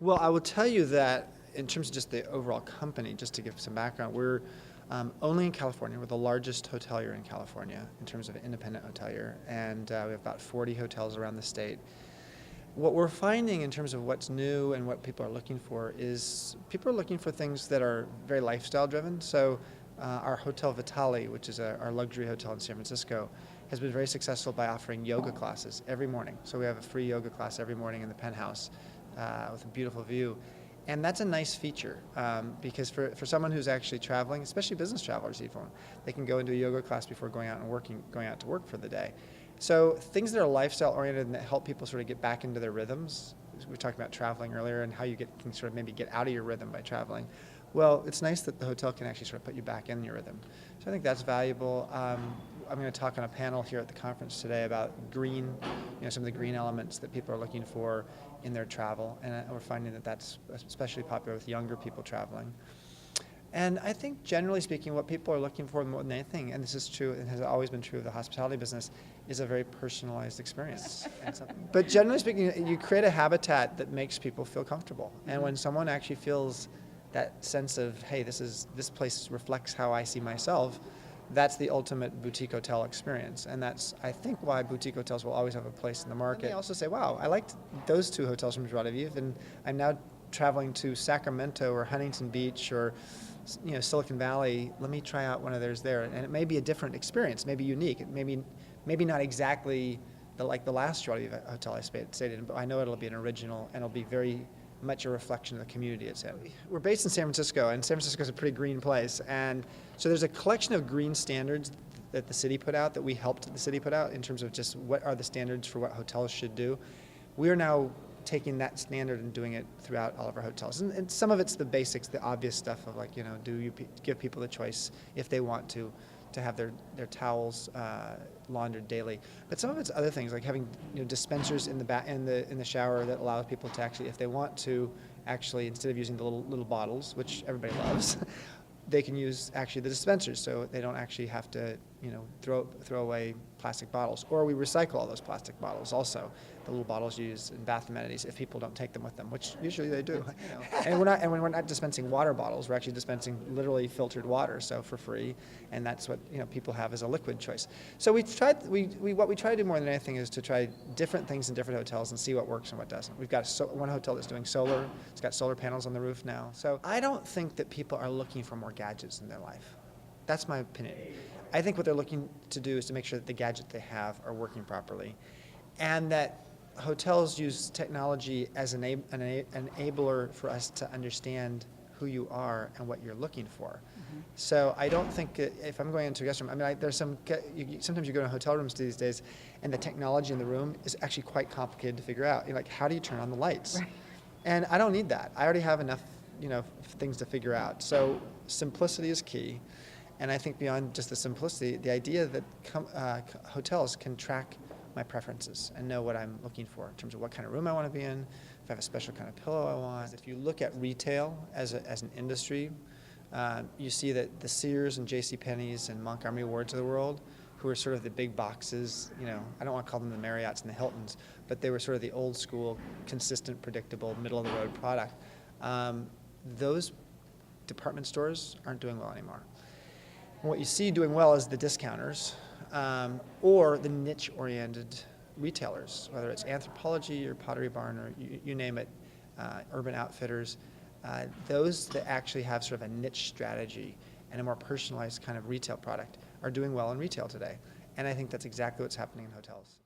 Well, I will tell you that in terms of just the overall company, just to give some background, we're only in California. We're the largest hotelier in California in terms of an independent hotelier, and we have about 40 hotels around the state. What we're finding in terms of what's new and what people are looking for is people are looking for things that are very lifestyle driven. So our Hotel Vitale, which is our luxury hotel in San Francisco, has been very successful by offering yoga classes every morning. So we have a free yoga class every morning in the penthouse with a beautiful view. And that's a nice feature because for someone who's actually traveling, especially business travelers even, they can go into a yoga class before going out to work for the day. So things that are lifestyle oriented and that help people sort of get back into their rhythms. We talked about traveling earlier and how you can sort of maybe get out of your rhythm by traveling. Well, it's nice that the hotel can actually sort of put you back in your rhythm. So I think that's valuable. I'm going to talk on a panel here at the conference today about green, some of the green elements that people are looking for in their travel, and we're finding that that's especially popular with younger people traveling. And I think generally speaking, what people are looking for more than anything, and this is true and has always been true of the hospitality business, is a very personalized experience. But generally speaking, you create a habitat that makes people feel comfortable. And when someone actually feels that sense of, hey, this place reflects how I see myself, that's the ultimate boutique hotel experience. And that's, I think, why boutique hotels will always have a place in the market. And they also say, wow, I liked those two hotels from Joie de Vivre, and I'm now traveling to Sacramento or Huntington Beach or Silicon Valley. Let me try out one of theirs there. And it may be a different experience, maybe unique. It maybe not exactly like the last Joie de Vivre hotel I stayed in, but I know it'll be an original and it'll be very much a reflection of the community it's in. We're based in San Francisco, and San Francisco is a pretty green place, and so there's a collection of green standards that the city put out, that we helped the city put out in terms of just what are the standards for what hotels should do. We are now taking that standard and doing it throughout all of our hotels, and some of it's the basics, the obvious stuff of like, do you give people the choice if they want to have their towels laundered daily. But some of it's other things, like having dispensers in the shower that allow people to actually, if they want to, actually instead of using the little bottles, which everybody loves, they can use actually the dispensers, so they don't actually have to throw away plastic bottles. Or we recycle all those plastic bottles also, the little bottles used in bath amenities, if people don't take them with them, which usually they do. And we're not dispensing water bottles, we're actually dispensing literally filtered water, so for free, and that's what people have as a liquid choice. So what we try to do more than anything is to try different things in different hotels and see what works and what doesn't. We've got one hotel that's doing solar. It's got solar panels on the roof now. So I don't think that people are looking for more gadgets in their life. That's my opinion. I think what they're looking to do is to make sure that the gadgets they have are working properly, and that hotels use technology as an enabler for us to understand who you are and what you're looking for. So I don't think if I'm going into a guest room, sometimes you go to hotel rooms these days, and the technology in the room is actually quite complicated to figure out. Like, how do you turn on the lights? Right. And I don't need that. I already have enough, things to figure out. So simplicity is key. And I think beyond just the simplicity, the idea that hotels can track my preferences and know what I'm looking for in terms of what kind of room I want to be in, if I have a special kind of pillow I want. If you look at retail as an industry, you see that the Sears and JCPenney's and Montgomery Wards of the world, who are sort of the big boxes, I don't want to call them the Marriotts and the Hiltons, but they were sort of the old school, consistent, predictable, middle of the road product. Those department stores aren't doing well anymore. And what you see doing well is the discounters or the niche-oriented retailers, whether it's Anthropologie or Pottery Barn or you name it, Urban Outfitters. Those that actually have sort of a niche strategy and a more personalized kind of retail product are doing well in retail today. And I think that's exactly what's happening in hotels.